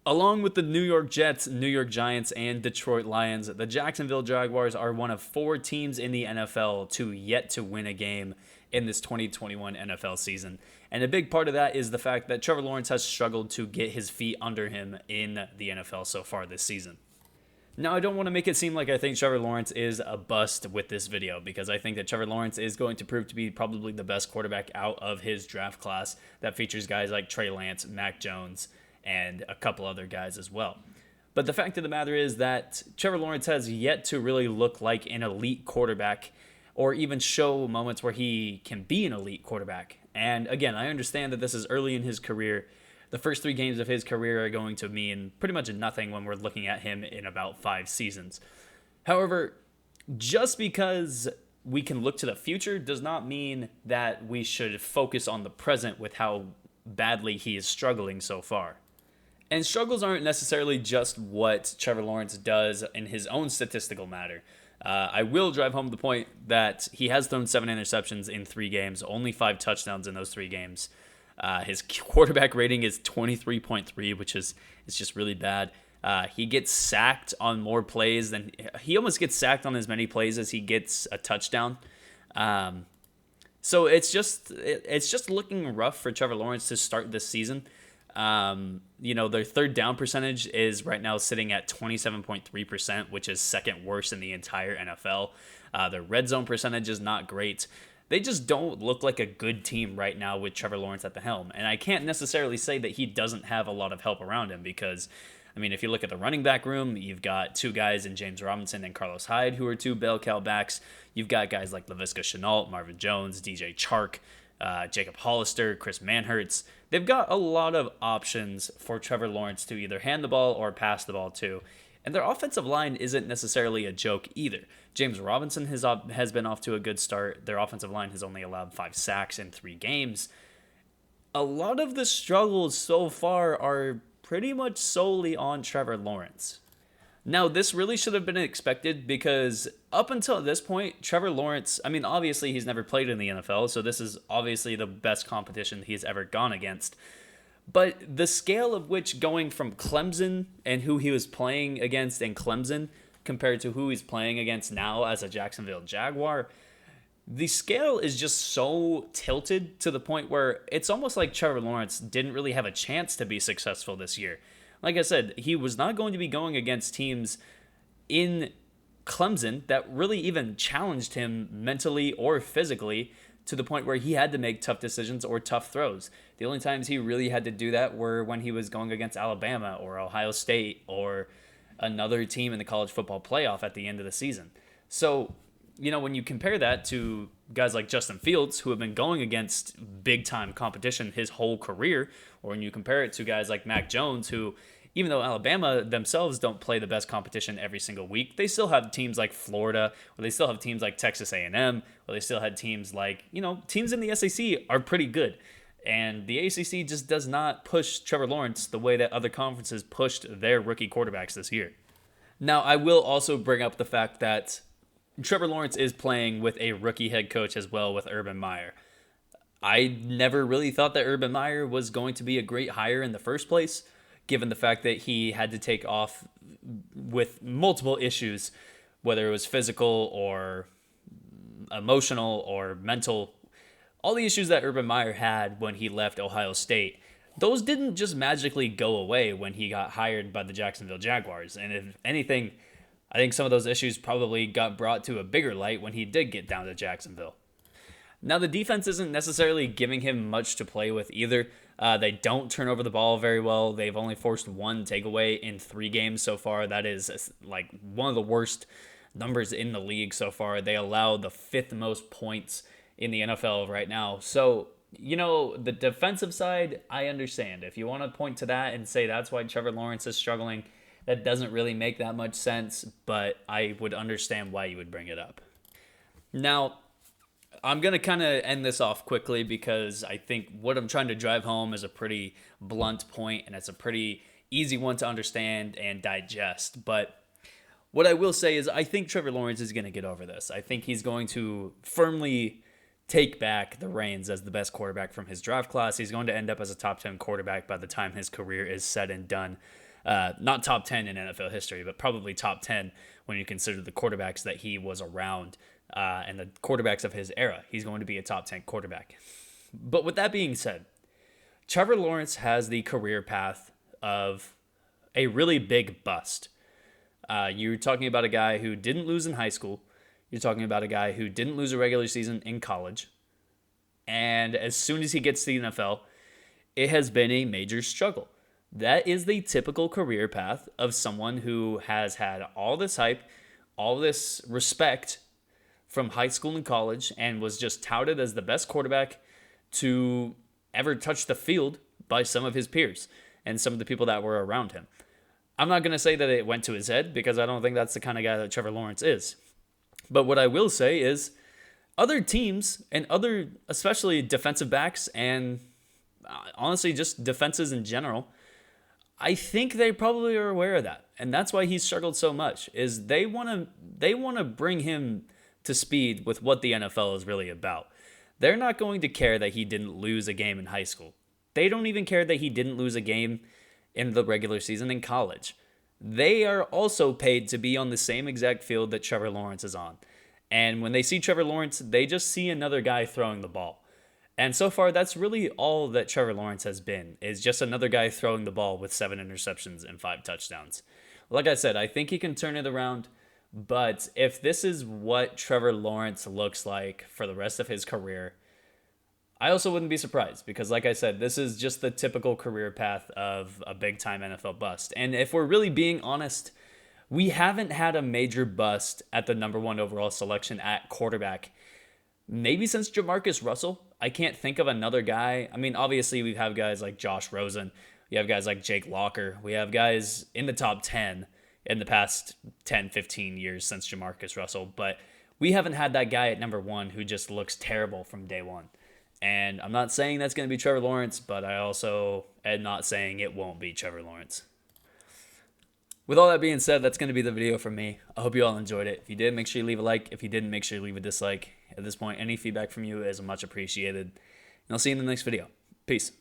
Along with the New York Jets, New York Giants, and Detroit Lions, the Jacksonville Jaguars are one of 4 teams in the NFL to yet to win a game in this 2021 NFL season. And a big part of that is the fact that Trevor Lawrence has struggled to get his feet under him in the NFL so far this season. Now, I don't want to make it seem like I think Trevor Lawrence is a bust with this video, because I think that Trevor Lawrence is going to prove to be probably the best quarterback out of his draft class that features guys like Trey Lance, Mac Jones, and a couple other guys as well. But the fact of the matter is that Trevor Lawrence has yet to really look like an elite quarterback or even show moments where he can be an elite quarterback. And again, I understand that this is early in his career. The first 3 games of his career are going to mean pretty much nothing when we're looking at him in about 5 seasons. However, just because we can look to the future does not mean that we should focus on the present with how badly he is struggling so far. And struggles aren't necessarily just what Trevor Lawrence does in his own statistical matter. I will drive home the point that he has thrown 7 interceptions in 3 games, only 5 touchdowns in those 3 games. His quarterback rating is 23.3, which is just really bad. He gets sacked on more plays than he almost gets sacked on as many plays as he gets a touchdown. So it's just looking rough for Trevor Lawrence to start this season. Their third down percentage is right now sitting at 27.3%, which is second worst in the entire NFL. Their red zone percentage is not great. They just don't look like a good team right now with Trevor Lawrence at the helm. And I can't necessarily say that he doesn't have a lot of help around him because, if you look at the running back room, you've got 2 guys in James Robinson and Carlos Hyde who are 2 bell cow backs. You've got guys like Laviska Shenault, Marvin Jones, DJ Chark, Jacob Hollister, Chris Manhertz. They've got a lot of options for Trevor Lawrence to either hand the ball or pass the ball to. And their offensive line isn't necessarily a joke either. James Robinson has been off to a good start. Their offensive line has only allowed 5 sacks in 3 games. A lot of the struggles so far are pretty much solely on Trevor Lawrence. Now, this really should have been expected because up until this point, Trevor Lawrence, obviously he's never played in the NFL, so this is obviously the best competition he's ever gone against. But the scale of which going from Clemson and who he was playing against in Clemson compared to who he's playing against now as a Jacksonville Jaguar, the scale is just so tilted to the point where it's almost like Trevor Lawrence didn't really have a chance to be successful this year. Like I said, he was not going to be going against teams in Clemson that really even challenged him mentally or physically to the point where he had to make tough decisions or tough throws. The only times he really had to do that were when he was going against Alabama or Ohio State or another team in the college football playoff at the end of the season. So, when you compare that to guys like Justin Fields, who have been going against big-time competition his whole career, or when you compare it to guys like Mac Jones, who, even though Alabama themselves don't play the best competition every single week, they still have teams like Florida, or they still have teams like Texas A&M, or they still had teams like, teams in the SEC are pretty good. And the ACC just does not push Trevor Lawrence the way that other conferences pushed their rookie quarterbacks this year. Now, I will also bring up the fact that Trevor Lawrence is playing with a rookie head coach as well with Urban Meyer. I never really thought that Urban Meyer was going to be a great hire in the first place, given the fact that he had to take off with multiple issues, whether it was physical or emotional or mental. All the issues that Urban Meyer had when he left Ohio State, those didn't just magically go away when he got hired by the Jacksonville Jaguars. And if anything, I think some of those issues probably got brought to a bigger light when he did get down to Jacksonville. Now, the defense isn't necessarily giving him much to play with either. They don't turn over the ball very well. They've only forced 1 takeaway in 3 games so far. That is like one of the worst numbers in the league so far. They allow the 5th most points in the NFL right now. So, the defensive side, I understand. If you want to point to that and say that's why Trevor Lawrence is struggling, that doesn't really make that much sense, but I would understand why you would bring it up. Now, I'm going to kind of end this off quickly because I think what I'm trying to drive home is a pretty blunt point and it's a pretty easy one to understand and digest. But what I will say is I think Trevor Lawrence is going to get over this. I think he's going to firmly take back the reins as the best quarterback from his draft class. He's going to end up as a top 10 quarterback by the time his career is said and done. Not top 10 in NFL history, but probably top 10 when you consider the quarterbacks that he was around and the quarterbacks of his era. He's going to be a top 10 quarterback. But with that being said, Trevor Lawrence has the career path of a really big bust. You're talking about a guy who didn't lose in high school. You're talking about a guy who didn't lose a regular season in college. And as soon as he gets to the NFL, it has been a major struggle. That is the typical career path of someone who has had all this hype, all this respect from high school and college, and was just touted as the best quarterback to ever touch the field by some of his peers and some of the people that were around him. I'm not going to say that it went to his head because I don't think that's the kind of guy that Trevor Lawrence is. But what I will say is other teams and other, especially defensive backs and honestly just defenses in general, I think they probably are aware of that. And that's why he's struggled so much is they want to bring him to speed with what the NFL is really about. They're not going to care that he didn't lose a game in high school. They don't even care that he didn't lose a game in the regular season in college. They are also paid to be on the same exact field that Trevor Lawrence is on. And when they see Trevor Lawrence, they just see another guy throwing the ball. And so far, that's really all that Trevor Lawrence has been, is just another guy throwing the ball with 7 interceptions and 5 touchdowns. Like I said, I think he can turn it around. But if this is what Trevor Lawrence looks like for the rest of his career, I also wouldn't be surprised because, like I said, this is just the typical career path of a big-time NFL bust. And if we're really being honest, we haven't had a major bust at the number 1 overall selection at quarterback maybe since Jamarcus Russell. I can't think of another guy. I mean, obviously, we have guys like Josh Rosen. We have guys like Jake Locker. We have guys in the top 10 in the past 10, 15 years since Jamarcus Russell. But we haven't had that guy at number 1 who just looks terrible from day one. And I'm not saying that's going to be Trevor Lawrence, but I also am not saying it won't be Trevor Lawrence. With all that being said, that's going to be the video from me. I hope you all enjoyed it. If you did, make sure you leave a like. If you didn't, make sure you leave a dislike. At this point, any feedback from you is much appreciated. And I'll see you in the next video. Peace.